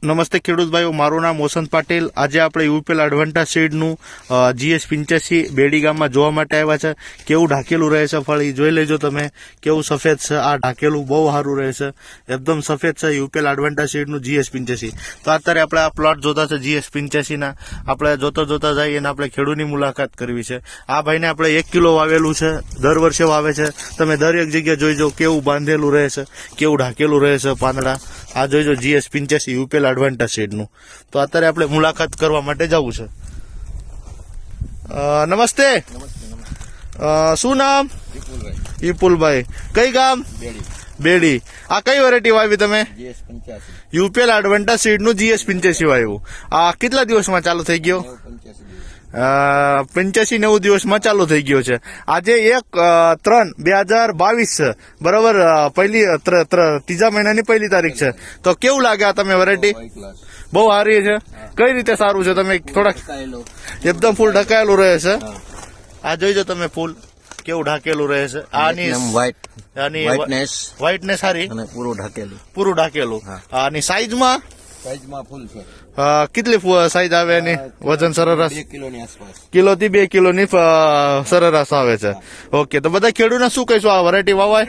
નમસ્તે ખેડૂત ભાઈઓ, મારું નામ વસંત પાટીલ. આજે આપણે યુપીએલ એડવાન્ટા સીડનું GS85 બેડી ગામમાં જોવા માટે આવ્યા છે. કેવું ઢાકેલું રહે છે ફળ, એ જોઈ લેજો તમે. કેવું સફેદ છે આ ઢાકેલું, બહુ સારું રહે છે, એકદમ સફેદ છે યુપીએલ એડવાન્ટા સીડનું GS85. તો અત્યારે આપણે આ પ્લોટ જોતા છે GS85 ના. આપણે જોતા જઈએ અને આપણે ખેડૂતની મુલાકાત કરવી છે. આ ભાઈને આપણે 1 કિલો વાવેલું છે, દર વર્ષે વાવે છે. તમે દરેક જગ્યાએ જોઈજો કેવું બાંધેલું રહે છે, કેવું ઢાકેલું રહે છે પાંદડા. આ જોઈજો GS85 યુપીએલ એડવાન્ટા સીડનું. તો અત્યારે આપણે મુલાકાત કરવા માટે જવું છે. નમસ્તે. શું નામ? વિપુલભાઈ. કઈ ગામ? બેડી. આ કઈ વેરાયટી વાવી તમે? યુપીએલ એડવાન્ટા સીડનું GS85 વાવ્યું. આ કેટલા દિવસમાં ચાલુ થઈ ગયો? 85-90 દિવસમાં ચાલુ થઈ ગયો છે. આજે 1/3/2022 છે, બરોબર. ત્રીજા મહિનાની 1 તારીખ છે. તો કેવું લાગે આ તમે વેરાયટી? બહુ સારી છે. કઈ રીતે સારું છે? તમે થોડાક એકદમ ફૂલ ઢકાયેલું રહે છે. આ જોઈજો તમે, ફૂલ કેવું ઢાકેલું રહે છે. આની વ્હાઇટનેસ સારી, પૂરું ઢાકેલું. આની સાઈઝમાં ફૂલ છે. કેટલી સાઈઝ આવે એની? વજન સરેરાશ 2 કિલોની આસપાસ, કિલો થી 2 કિલોની સરેરાશ આવે છે. ઓકે, તો બધા ખેડૂતને શું કહીશું આ વેરાયટી વાવાય?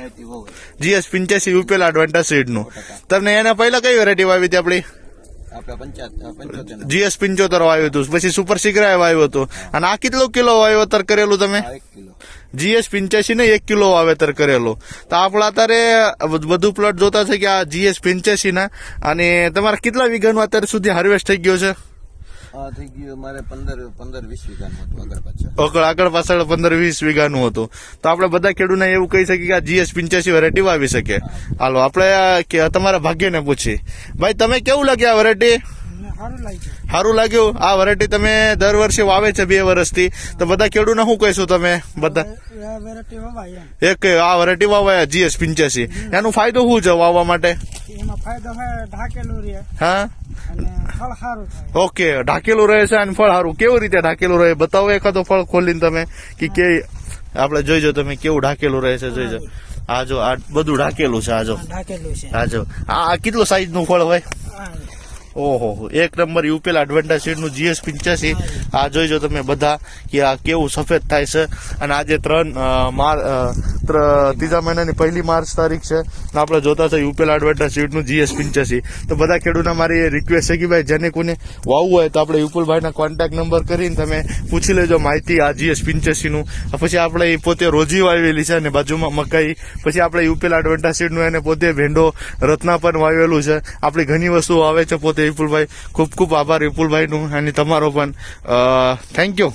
GS85 UPL Advanta સીડનું. તમને એના પહેલા કઈ વેરાયટી વાવી હતી આપડી? GS75 વાવ્યું હતું, પછી સુપર સિગ્રા વાવ્યું હતું. અને આ કેટલું કિલો વાવેતર કરેલું તમે? GS85 ને 1 કિલો વાવેતર કરેલું. તો આપણા અત્યારે બધું પ્લોટ જોતા છે કે આ GS85 ના. અને તમારા કેટલા વીઘાનું અત્યારે સુધી હાર્વેસ્ટ થઈ ગયો છે? થઈ ગયું મારે 15-20 વીઘાનું આગળ પાછળ 15-20 વીઘાનું હતું. તો આપણે બધા ખેડૂતને એવું કહી શકીએ કે આ GS85 વેરાયટી વાવી શકે. હાલો આપણે તમારા ભાગ્યને પૂછી. ભાઈ, તમે કેવું લાગે આ વેરાયટી? સારું લાગ્યું. આ વેરાયટી તમે દર વર્ષે વાવે છે 2 વર્ષથી. તો બધા ખેડૂતને શું કહીશું તમે? બધા એક આ વેરાયટી વાવાયા GS85. એનો ફાયદો શું છે વાવવા માટે? હા, ઓકે, ઢાકેલું રહે છે અને ફળ સારું. કેવી રીતે ઢાકેલું રહે બતાવો એકાદો ફળ ખોલીને તમે, કે આપણે જોઈજો તમે કેવું ઢાકેલું રહે છે. જોઈજો આ જો, આ બધું ઢાકેલું છે. આ જો આ કેટલું સાઈઝ નું ફળ હોય? ઓહો, 1 નંબર યુપીએલ એડવાન્ટા સીડનું GS85. આ જોઈજો તમે બધા કે આ કેવું સફેદ થાય છે. અને આજે 3 મહિનાની 1 માર્ચ તારીખ છે. આપણે જોતા છે યુપીએલ એડવાન્ટા સીડનું GS85. તો બધા ખેડૂતને મારી રિક્વેસ્ટ છે કે ભાઈ, જેને કોઈને વાવવું હોય તો આપણે વિપુલભાઈના કોન્ટેક્ટ નંબર કરીને તમે પૂછી લેજો માહિતી આ GS85 નું. પછી આપણે પોતે રોજી વાવેલી છે અને બાજુમાં મકાઈ. પછી આપણે યુપીએલ એડવાન્ટા સીડનું એને પોતે ભેંડો, રત્ના પણ વાવેલું છે. આપણી ઘણી વસ્તુઓ આવે છે પોતે વિપુલભાઈ. ખૂબ ખૂબ આભાર વિપુલભાઈનું અને તમારો પણ. Thank you.